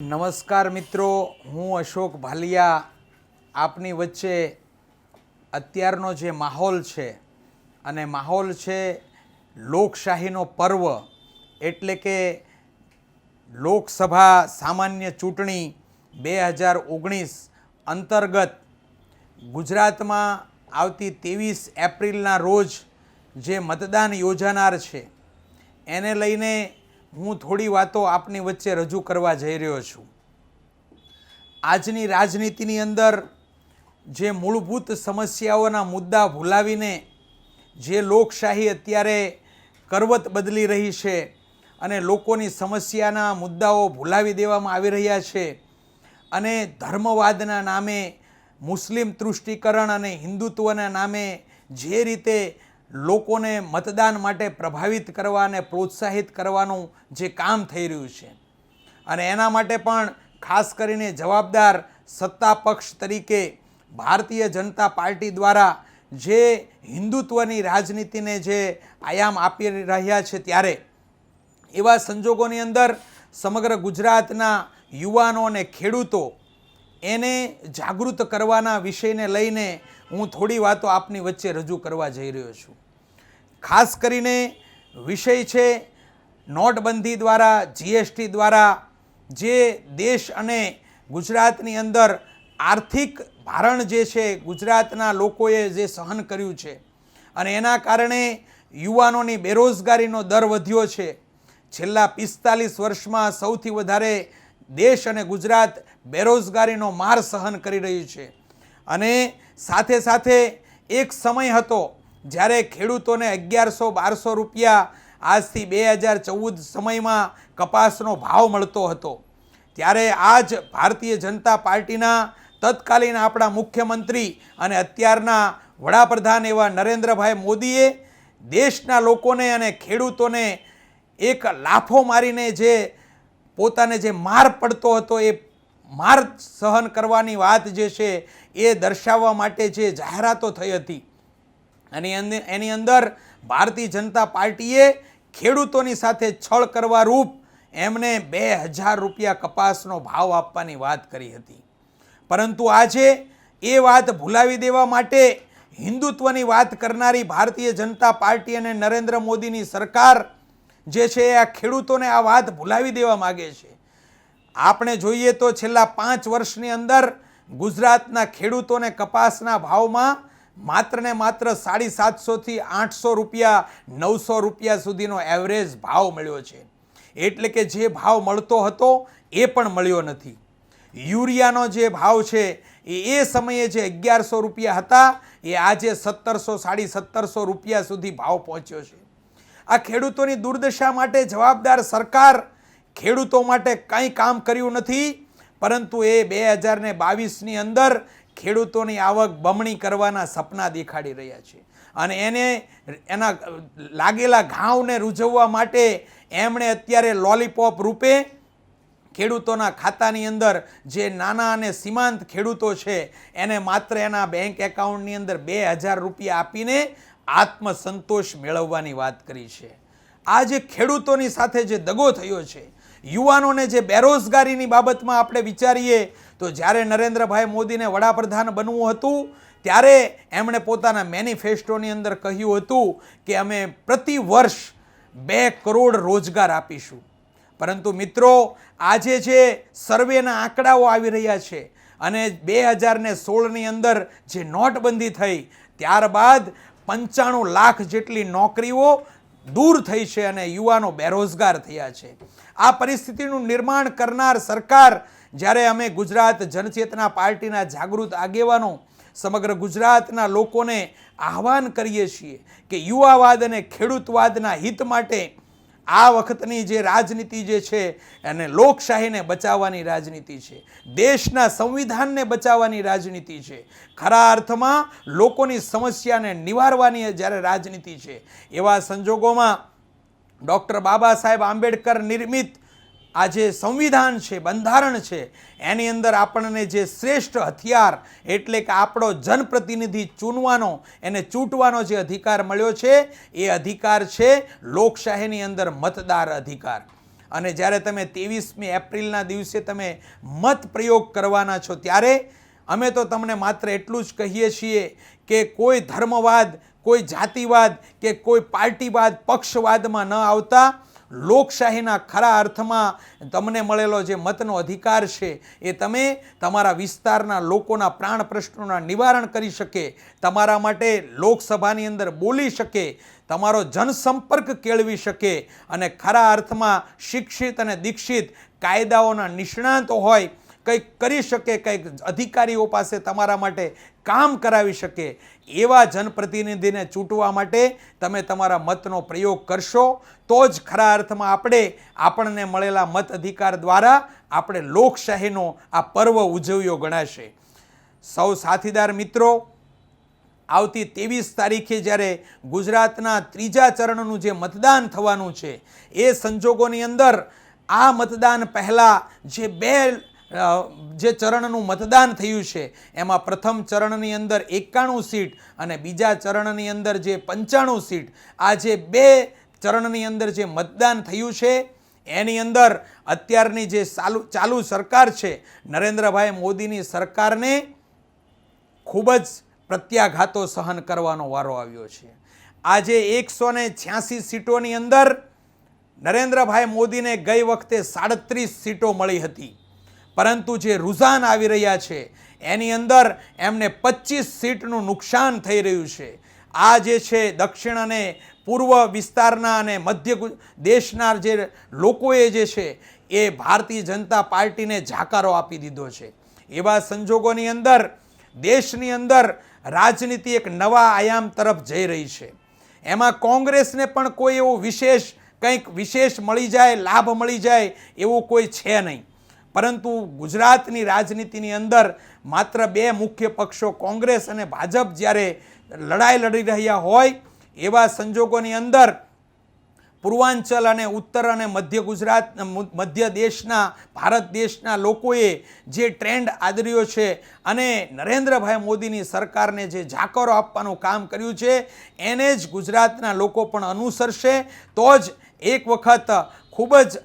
નમસ્કાર મિત્રો, હું અશોક ભાલિયા આપની વચ્ચે અત્યારનો જે માહોલ છે અને માહોલ છે લોકશાહીનો પર્વ એટલે કે લોકસભા સામાન્ય ચૂંટણી 2019 અંતર્ગત ગુજરાતમાં આવતી 23 એપ્રિલના રોજ જે મતદાન યોજાનાર છે એને લઈને હું થોડી વાતો આપની વચ્ચે રજૂ કરવા જઈ રહ્યો છું. આજની રાજનીતિની અંદર જે મૂળભૂત સમસ્યાઓના મુદ્દા ભૂલાવીને જે લોકશાહી અત્યારે કરવત બદલી રહી છે અને લોકોની સમસ્યાના મુદ્દાઓ ભૂલાવી દેવામાં આવી રહ્યા છે અને ધર્મવાદના નામે, મુસ્લિમ તૃષ્ટિકરણ અને હિન્દુત્વના નામે જે રીતે લોકોને મતદાન માટે પ્રભાવિત કરવા અને પ્રોત્સાહિત કરવાનું જે કામ થઈ રહ્યું છે અને એના માટે પણ ખાસ કરીને જવાબદાર સત્તા પક્ષ તરીકે ભારતીય જનતા પાર્ટી દ્વારા જે હિન્દુત્વની રાજનીતિને જે આયામ આપી રહ્યા છે, ત્યારે એવા સંજોગોની અંદર સમગ્ર ગુજરાતના યુવાનો અને ખેડૂતો એને જાગૃત કરવાના વિષયને લઈને હું થોડી વાતો આપની વચ્ચે રજૂ કરવા જઈ રહ્યો છું. ખાસ કરીને વિષય છે નોટબંધી દ્વારા, જીએસટી દ્વારા જે દેશ અને ગુજરાતની અંદર આર્થિક ભારણ જે છે ગુજરાતના લોકોએ જે સહન કર્યું છે અને એના કારણે યુવાનોની બેરોજગારીનો દર વધ્યો છે. છેલ્લા 45 વર્ષમાં સૌથી વધારે દેશ અને ગુજરાત બેરોજગારીનો માર સહન કરી રહ્યું છે અને સાથે સાથે એક સમય હતો જ્યારે ખેડૂતોને 1100-1200 રૂપિયા આજથી 2014 સમયમાં કપાસનો ભાવ મળતો હતો. ત્યારે આજ ભારતીય જનતા પાર્ટીના તત્કાલીન આપણા મુખ્યમંત્રી અને અત્યારના વડાપ્રધાન એવા નરેન્દ્રભાઈ મોદીએ દેશના લોકોને અને ખેડૂતોને એક લાફો મારીને જે પોતાને જે માર પડતો હતો એ માર સહન કરવાની વાત જે છે એ દર્શાવવા માટે જે જાહેરાતો થઈ હતી અને એની અંદર ભારતીય જનતા પાર્ટીએ ખેડૂતોની સાથે છળ કરવા રૂપ એમને 2000 રૂપિયા કપાસનો ભાવ આપવાની વાત કરી હતી. પરંતુ આજે એ વાત ભૂલાવી દેવા માટે હિન્દુત્વની વાત કરનારી ભારતીય જનતા પાર્ટી અને નરેન્દ્ર મોદીની સરકાર જે છે આ ખેડૂતોને આ વાત ભૂલાવી દેવા માગે છે. આપણે જોઈએ તો છેલ્લા 5 વર્ષની અંદર ગુજરાતના ખેડૂતોને કપાસના ભાવમાં માત્ર ને માત્ર 750 થી 800 રૂપિયા, 900 રૂપિયા સુધીનો એવરેજ ભાવ મળ્યો છે. એટલે કે જે ભાવ મળતો હતો એ પણ મળ્યો નથી. યુરિયાનો જે ભાવ છે એ સમયે જે 1100 રૂપિયા હતા એ આજે 1700-1750 રૂપિયા સુધી ભાવ પહોંચ્યો છે. આ ખેડૂતોની દુર્દશા માટે જવાબદાર સરકાર ખેડૂતો માટે કંઈ કામ કર્યું નથી, પરંતુ એ 2022ની અંદર ખેડૂતોની આવક બમણી કરવાના સપના દેખાડી રહ્યા છે અને એના લાગેલા ઘાવને રૂઝવવા માટે એમણે અત્યારે લોલીપોપ રૂપે ખેડૂતોના ખાતાની અંદર જે નાના અને સીમાંત ખેડૂતો છે એને માત્ર એના બેંક એકાઉન્ટની અંદર 2000 રૂપિયા આપીને આત્મસંતોષ મેળવવાની વાત કરી છે. આ જે ખેડૂતોની સાથે જે દગો થયો છે, યુવાનોને જે બેરોજગારીની બાબતમાં આપણે વિચારીએ તો જ્યારે નરેન્દ્રભાઈ મોદીને વડાપ્રધાન બનવું હતું ત્યારે એમણે પોતાના મેનિફેસ્ટોની અંદર કહ્યું હતું કે અમે પ્રતિ વર્ષ 2 કરોડ રોજગાર આપીશું. પરંતુ મિત્રો, આજે જે સર્વેના આંકડાઓ આવી રહ્યા છે અને 2016ની અંદર જે નોટબંધી થઈ ત્યારબાદ 95 લાખ જેટલી નોકરીઓ દૂર થઈ છે અને યુવાનો બેરોજગાર થયા છે. આ પરિસ્થિતિનું નિર્માણ કરનાર સરકાર જ્યારે અમે ગુજરાત જનચેતના પાર્ટીના જાગૃત આગેવાનો સમગ્ર ગુજરાતના લોકોને આહવાન કરીએ છીએ કે યુવાવાદ અને ખેડૂતવાદના હિત માટે આ વખતની જે રાજનીતિ જે છે એને લોકશાહીને બચાવવાની રાજનીતિ છે, દેશના સંવિધાનને બચાવવાની રાજનીતિ છે, ખરા અર્થમાં લોકોની સમસ્યાને નિવારવાની જ્યારે રાજનીતિ છે. એવા સંજોગોમાં ડૉક્ટર બાબા સાહેબ આંબેડકર નિર્મિત આ જે સંવિધાન છે, બંધારણ છે, એની અંદર આપણને જે શ્રેષ્ઠ હથિયાર એટલે કે આપણો જનપ્રતિનિધિ ચૂનવાનો, એને ચૂંટવાનો જે અધિકાર મળ્યો છે એ અધિકાર છે લોકશાહીની અંદર મતદાર અધિકાર. અને જ્યારે તમે 23મી એપ્રિલના દિવસે તમે મત પ્રયોગ કરવાના છો ત્યારે અમે તો તમને માત્ર એટલું જ કહીએ છીએ કે કોઈ ધર્મવાદ, કોઈ જાતિવાદ કે કોઈ પાર્ટીવાદ, પક્ષવાદમાં ન આવતા લોકશાહીના ખરા અર્થમાં તમને મળેલો જે મતનો અધિકાર છે એ તમે તમારા વિસ્તારના લોકોના પ્રાણ પ્રશ્નોના નિવારણ કરી શકે, તમારા માટે લોકસભાની અંદર બોલી શકે, તમારો જનસંપર્ક કેળવી શકે અને ખરા અર્થમાં શિક્ષિત અને દીક્ષિત કાયદાઓના નિષ્ણાતો હોય, કંઈક કરી શકે, કંઈક અધિકારીઓ પાસે તમારા માટે કામ કરાવી શકે, એવા જનપ્રતિનિધિને ચૂંટવા માટે તમે તમારા મતનો પ્રયોગ કરશો તો જ ખરા અર્થમાં આપણને મળેલા મત અધિકાર દ્વારા આપણે લોકશાહીનો આ પર્વ ઉજવ્યો ગણાશે. સૌ સાથીદાર મિત્રો, આવતી 23 તારીખે જ્યારે ગુજરાતના 3જા ચરણનું જે મતદાન થવાનું છે એ સંજોગોની અંદર આ મતદાન પહેલાં જે ચરણનું મતદાન થયું છે એમાં પ્રથમ ચરણની અંદર 91 સીટ અને બીજા ચરણની અંદર જે 95 સીટ, આ જે 2 ચરણની અંદર જે મતદાન થયું છે એની અંદર અત્યારની જે ચાલુ સરકાર છે નરેન્દ્રભાઈ મોદીની સરકારને ખૂબ જ પ્રત્યાઘાતો સહન કરવાનો વારો આવ્યો છે. આજે 186 સીટોની અંદર નરેન્દ્રભાઈ મોદીને ગઈ વખતે 37 સીટો મળી હતી, પરંતુ જે રુઝાન આવી રહ્યા છે એની અંદર એમને 25 સીટનું નુકસાન થઈ રહ્યું છે. આ જે છે દક્ષિણ અને પૂર્વ વિસ્તારના અને મધ્ય દેશના જે લોકોએ જે છે એ ભારતીય જનતા પાર્ટીને જાકારો આપી દીધો છે. એવા સંજોગોની અંદર દેશની અંદર રાજનીતિ એક નવા આયામ તરફ જઈ રહી છે. એમાં કોંગ્રેસને પણ કોઈ એવું કંઈક વિશેષ મળી જાય, લાભ મળી જાય એવું કોઈ છે નહીં, પરંતુ ગુજરાતની રાજનીતિની અંદર માત્ર 2 મુખ્ય પક્ષો કોંગ્રેસ અને ભાજપ જ્યારે લડાઈ લડી રહ્યા હોય એવા સંજોગોની અંદર પૂર્વાંચલ અને ઉત્તર અને મધ્ય દેશના ભારત દેશના લોકોએ જે ટ્રેન્ડ આદર્યો છે અને નરેન્દ્રભાઈ મોદીની સરકારને જે જાકારો આપવાનું કામ કર્યું છે એને જ ગુજરાતના લોકો પણ અનુસરશે તો જ એક વખત ખૂબ જ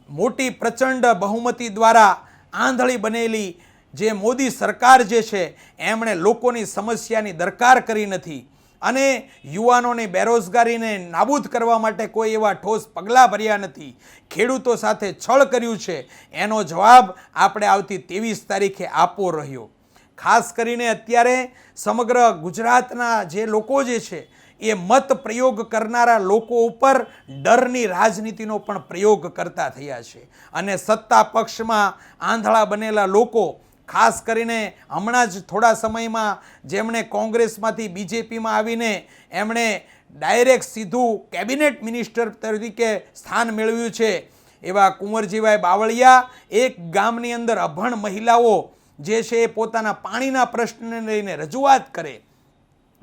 મોટી પ્રચંડ બહુમતી દ્વારા આંધળી બનેલી જે મોદી સરકાર જે છે એમણે લોકોની સમસ્યાની દરકાર કરી નથી અને યુવાનોની બેરોજગારીને નાબૂદ કરવા માટે કોઈ એવા ઠોસ પગલાં ભર્યા નથી, ખેડૂતો સાથે છળ કર્યું છે. એનો જવાબ આપણે આવતી 23 તારીખે આપવો રહ્યો. ખાસ કરીને અત્યારે સમગ્ર ગુજરાતના જે લોકો જે છે એ મત પ્રયોગ કરનારા લોકો ઉપર ડરની રાજનીતિનો પણ પ્રયોગ કરતા થયા છે અને સત્તા પક્ષમાં આંધળા બનેલા લોકો, ખાસ કરીને હમણાં જ થોડા સમયમાં જેમણે કોંગ્રેસમાંથી બીજેપીમાં આવીને એમણે ડાયરેક્ટ સીધું કેબિનેટ મિનિસ્ટર તરીકે સ્થાન મેળવ્યું છે એવા કુંવરજીભાઈ બાવળિયા એક ગામની અંદર અભણ મહિલાઓ જે છે એ પોતાના પાણીના પ્રશ્નને લઈને રજૂઆત કરે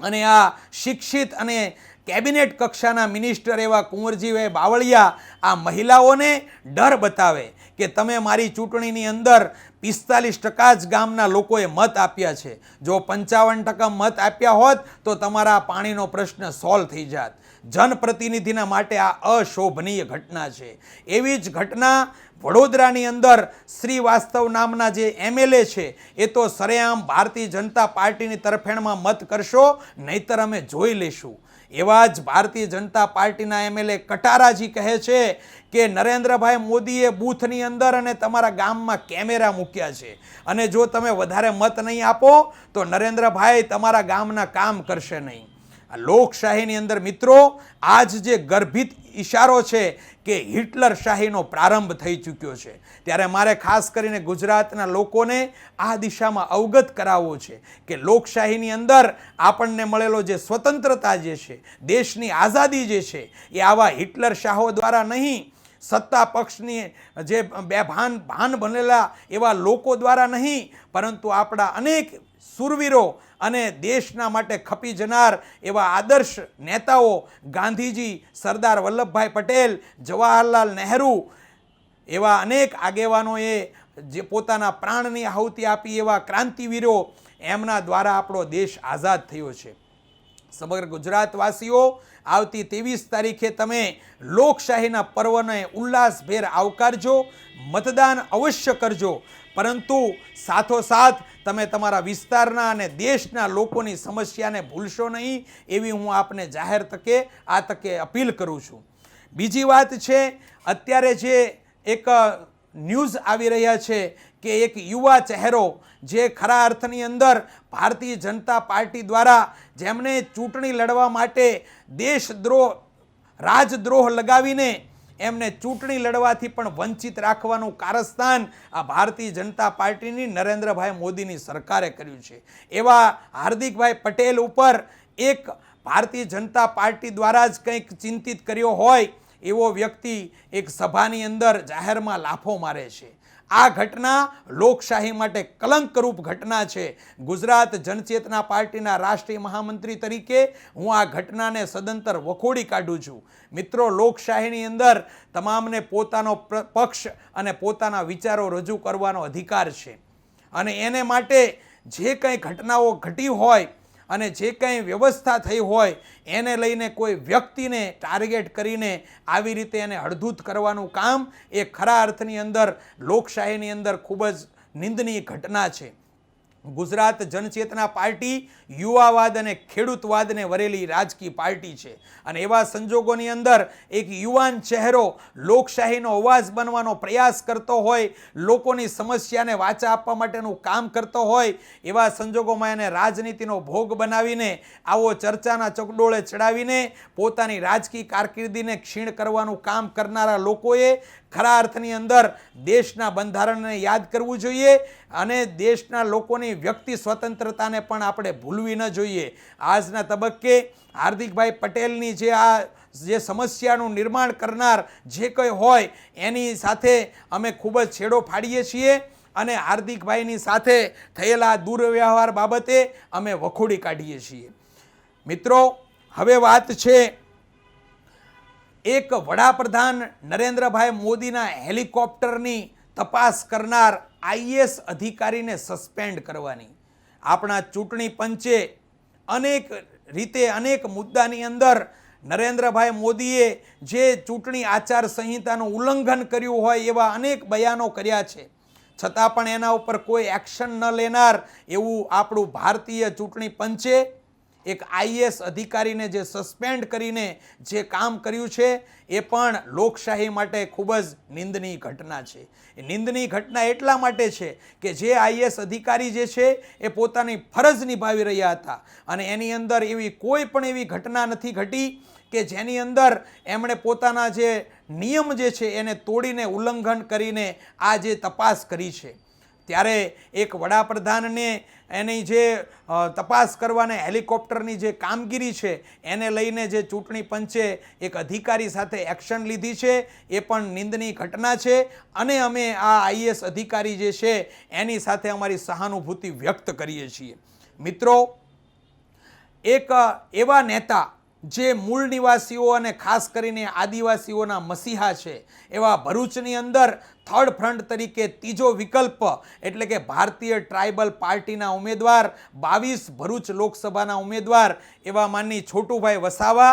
અને આ શિક્ષિત અને કેબિનેટ કક્ષાના મિનિસ્ટર એવા કુંવરજીભાઈ બાવળિયા આ મહિલાઓને ડર બતાવે કે તમે મારી ચૂંટણીની અંદર 45% જ ગામના લોકોએ મત આપ્યા છે, જો 55% મત આપ્યા હોત તો તમારા પાણીનો પ્રશ્ન સોલ્વ થઈ જાત. જનપ્રતિનિધિના માટે આ અશોભનીય ઘટના છે. એવી જ ઘટના વડોદરાની અંદર શ્રીવાસ્તવ નામના જે MLA છે એ તો સરેઆમ ભારતીય જનતા પાર્ટીની તરફેણમાં મત કરશો નહીતર અમે જોઈ લેશું. એવા જ ભારતીય જનતા પાર્ટીના MLA કટારાજી કહે છે કે નરેન્દ્રભાઈ મોદીએ બૂથની અંદર અને તમારા ગામમાં કેમેરા મૂક્યા છે અને જો તમે વધારે મત નહીં આપો તો નરેન્દ્રભાઈ તમારા ગામના કામ કરશે નહીં. લોકશાહીની અંદર મિત્રો આજ જે ગર્ભિત ઇશારો છે કે હિટલર શાહીનો પ્રારંભ થઈ ચૂક્યો છે, ત્યારે મારે ખાસ કરીને ગુજરાતના લોકોને આ દિશામાં અવગત કરાવવો છે કે લોકશાહીની અંદર આપણને મળેલો જે સ્વતંત્રતા જે છે, દેશની આઝાદી જે છે એ આવા હિટલર શાહો દ્વારા નહીં, સત્તા પક્ષની જે ભાન બનેલા એવા લોકો દ્વારા નહીં, પરંતુ આપણા અનેક સુરવીરો અને દેશના માટે ખપી જનાર એવા આદર્શ નેતાઓ ગાંધીજી, સરદાર વલ્લભભાઈ પટેલ, જવાહરલાલ નહેરુ એવા અનેક આગેવાનોએ જે પોતાના પ્રાણની આહુતિ આપી એવા ક્રાંતિવીરો, એમના દ્વારા આપણો દેશ આઝાદ થયો છે. સમગ્ર ગુજરાતવાસીઓ આવતી 23 તારીખે તમે લોકશાહીના પર્વને ઉલ્લાસભેર આવકારજો, મતદાન અવશ્ય કરજો, પરંતુ સાથોસાથ તમે તમારા વિસ્તારના અને દેશના લોકોની સમસ્યાને ભૂલશો નહીં, એવી હું આપને જાહેર તકે અપીલ કરું છું. બીજી વાત છે, અત્યારે જે એક ન્યૂઝ આવી રહ્યા છે કે એક યુવા ચહેરો જે ખરા અર્થની અંદર ભારતીય જનતા પાર્ટી દ્વારા જેમણે ચૂંટણી લડવા માટે દેશદ્રોહ રાજદ્રોહ લગાવીને એમને ચૂંટણી લડવાથી પણ વંચિત રાખવાનું કારસ્તાન આ ભારતીય જનતા પાર્ટીની નરેન્દ્રભાઈ મોદીની સરકારે કર્યું છે. એવા હાર્દિકભાઈ પટેલ ઉપર એક ભારતીય જનતા પાર્ટી દ્વારા જ કંઈક ચિંતિત કર્યો હોય એવો વ્યક્તિ એક સભાની અંદર જાહેરમાં લાફો મારે છે. આ ઘટના લોકશાહી માટે કલંકરૂપ ઘટના છે. ગુજરાત જનચેતના પાર્ટીના રાષ્ટ્રીય મહામંત્રી તરીકે હું આ ઘટનાને સદંતર વખોડી કાઢું છું. મિત્રો, લોકશાહીની અંદર તમામને પોતાનો પક્ષ અને પોતાના વિચારો રજૂ કરવાનો અધિકાર છે, અને એને માટે જે કંઈ ઘટનાઓ ઘટી હોય અને જે કંઈ વ્યવસ્થા થઈ હોય એને લઈને કોઈ વ્યક્તિને ટાર્ગેટ કરીને આવી રીતે એને હળધૂત કરવાનું કામ એ ખરા અર્થની અંદર લોકશાહીની અંદર ખૂબ જ નિંદનીય ઘટના છે. ગુજરાત જનચેતના પાર્ટી યુવાવાદ અને ખેડૂતવાદને વરેલી રાજકીય પાર્ટી છે, અને એવા સંજોગોની અંદર એક યુવાન ચહેરો લોકશાહીનો અવાજ બનવાનો પ્રયાસ કરતો હોય, લોકોની સમસ્યાને વાચા આપવા માટેનું કામ કરતો હોય, એવા સંજોગોમાં એને રાજનીતિનો ભોગ બનાવીને આવો ચર્ચાના ચકડોળે ચડાવીને પોતાની રાજકીય કારકિર્દીને ક્ષીણ કરવાનું કામ કરનારા લોકોએ ખરા અર્થની અંદર દેશના બંધારણને યાદ કરવું જોઈએ, અને દેશના લોકોની વ્યક્તિ સ્વતંત્રતાને પણ આપણે ભૂલવી ન જોઈએ. આજના તબક્કે હાર્દિકભાઈ પટેલની જે સમસ્યાનું નિર્માણ કરનાર જે કંઈ હોય એની સાથે અમે ખૂબ જ છેડો ફાડીએ છીએ, અને હાર્દિકભાઈની સાથે થયેલા દુર્વ્યવહાર બાબતે અમે વખોડી કાઢીએ છીએ. મિત્રો, હવે વાત છે એક વડાપ્રધાન નરેન્દ્રભાઈ મોદીના હેલિકોપ્ટરની તપાસ કરનાર આઈએએસ અધિકારીને સસ્પેન્ડ કરવાની. આપણા ચૂંટણી પંચે અનેક રીતે અનેક મુદ્દાની અંદર નરેન્દ્રભાઈ મોદીએ જે ચૂંટણી આચાર સંહિતાનું ઉલ્લંઘન કર્યું હોય એવા અનેક બયાનો કર્યા છે, છતાં પણ એના ઉપર કોઈ એક્શન ન લેનાર એવું આપણું ભારતીય ચૂંટણી પંચે એક આઈએએસ અધિકારીને જે સસ્પેન્ડ કરીને જે કામ કર્યું છે એ પણ લોકશાહી માટે ખૂબ જ નિંદનીય ઘટના છે. એ નિંદનીય ઘટના એટલા માટે છે કે જે આઈએએસ અધિકારી જે છે એ પોતાની ફરજ નિભાવી રહ્યા હતા, અને એની અંદર એવી કોઈ પણ એવી ઘટના નથી ઘટી કે જેની અંદર એમણે પોતાના જે નિયમ જે છે એને તોડીને ઉલ્લંઘન કરીને આ જે તપાસ કરી છે. ત્યારે એક વડાપ્રધાનને એની જે તપાસ કરવાને હેલિકોપ્ટરની જે કામગીરી છે એને લઈને જે ચૂંટણી પંચે એક અધિકારી સાથે એક્શન લીધી છે એ પણ નિંદનીય ઘટના છે, અને અમે આ આઈએએસ અધિકારી જે છે એની સાથે અમારી સહાનુભૂતિ વ્યક્ત કરીએ છીએ. મિત્રો, એક એવા નેતા જે મૂળ નિવાસીઓ અને ખાસ કરીને આદિવાસીઓના મસીહા છે, એવા ભરૂચની અંદર થર્ડ ફ્રન્ટ તરીકે ત્રીજો વિકલ્પ એટલે કે ભારતીય ટ્રાઇબલ પાર્ટીના ઉમેદવાર 22 ભરૂચ લોકસભાના ઉમેદવાર એવા માનની છોટુભાઈ વસાવા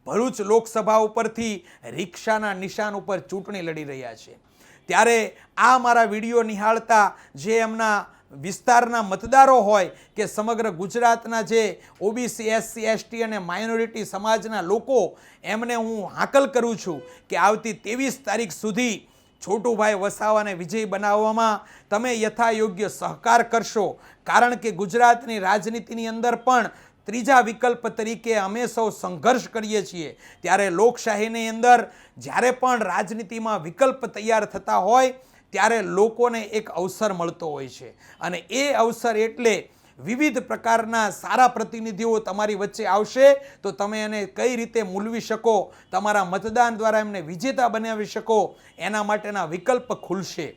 ભરૂચ લોકસભા ઉપરથી રિક્ષાના નિશાન ઉપર ચૂંટણી લડી રહ્યા છે. ત્યારે આ મારા વિડીયો નિહાળતા જે એમના વિસ્તારના મતદારો હોય કે સમગ્ર ગુજરાતના જે ઓબીસી, એસસી, એસટી અને માઇનોરિટી સમાજના લોકો, એમને હું હાકલ કરું છું કે આવતી 23 તારીખ સુધી છોટુભાઈ વસાવાને વિજય બનાવવામાં તમે યથાયોગ્ય સહકાર કરશો, કારણ કે ગુજરાતની રાજનીતિની અંદર પણ ત્રીજા વિકલ્પ તરીકે અમે સૌ સંઘર્ષ કરીએ છીએ. ત્યારે લોકશાહીની અંદર જ્યારે પણ રાજનીતિમાં વિકલ્પ તૈયાર થતા હોય ત્યારે લોકોને એક અવસર મળતો હોય છે, અને એ અવસર એટલે વિવિધ પ્રકારના સારા પ્રતિનિધિઓ તમારી વચ્ચે આવશે તો તમે એને કઈ રીતે મૂલવી શકો, તમારા મતદાન દ્વારા એમને વિજેતા બનાવી શકો, એના માટેના વિકલ્પ ખુલશે.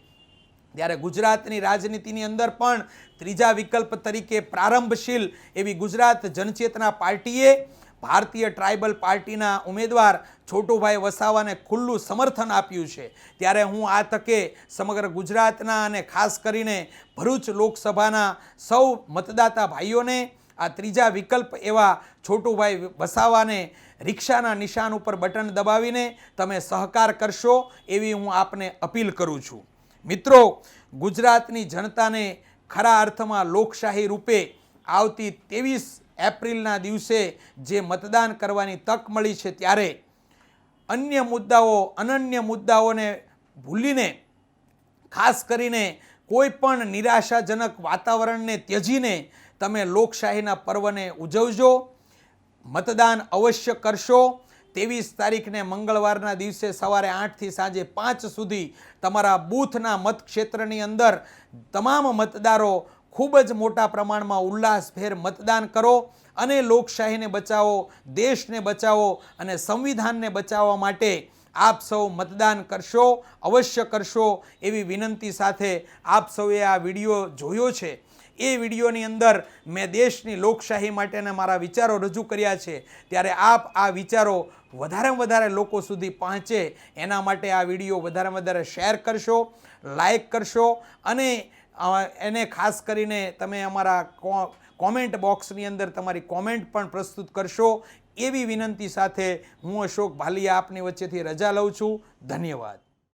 ત્યારે ગુજરાતની રાજનીતિની અંદર પણ ત્રીજા વિકલ્પ તરીકે પ્રારંભશીલ એવી ગુજરાત જનચેતના પાર્ટીએ ભારતીય ટ્રાઇબલ પાર્ટીના ઉમેદવાર છોટુભાઈ વસાવાને ખુલ્લું સમર્થન આપ્યું છે. ત્યારે હું આ તકે સમગ્ર ગુજરાતના અને ખાસ કરીને ભરૂચ લોકસભાના સૌ મતદાતા ભાઈઓને આ ત્રીજા વિકલ્પ એવા છોટુભાઈ વસાવાને રિક્ષાના નિશાન ઉપર બટન દબાવીને તમે સહકાર કરશો એવી હું આપને અપીલ કરું છું. મિત્રો, ગુજરાતની જનતાને ખરા અર્થમાં લોકશાહી રૂપે આવતી 23 એપ્રિલના દિવસે જે મતદાન કરવાની તક મળી છે, ત્યારે અન્ય મુદ્દાઓ, અનન્ય મુદ્દાઓને ભૂલીને, ખાસ કરીને કોઈ પણ નિરાશાજનક વાતાવરણને ત્યજીને તમે લોકશાહીના પર્વને ઉજવજો. મતદાન અવશ્ય કરશો. 23 તારીખને મંગળવારના દિવસે સવારે 8થી સાંજે 5 સુધી તમારા બૂથના મતક્ષેત્રની અંદર તમામ મતદારો ખૂબ જ મોટા પ્રમાણમાં ઉલ્લાસભેર મતદાન કરો અને લોકશાહીને બચાવો, દેશને બચાવો અને સંવિધાનને બચાવવા માટે આપ સૌ મતદાન કરશો, અવશ્ય કરશો એવી વિનંતી સાથે આપ સૌએ આ વિડીયો જોયો છે. એ વિડીયોની અંદર મેં દેશની લોકશાહી માટેના મારા વિચારો રજૂ કર્યા છે, ત્યારે આપ આ વિચારો વધારેમાં વધારે લોકો સુધી પહોંચે એના માટે આ વિડીયો વધારેમાં વધારે શેર કરશો, લાઈક કરશો અને એને ખાસ કરીને તમે અમારા કોમેન્ટ બોક્સની અંદર તમારી કોમેન્ટ પણ પ્રસ્તુત કરશો એવી વિનંતી સાથે હું અશોક ભાલિયા આપની વચ્ચેથી રજા લઉં છું. ધન્યવાદ.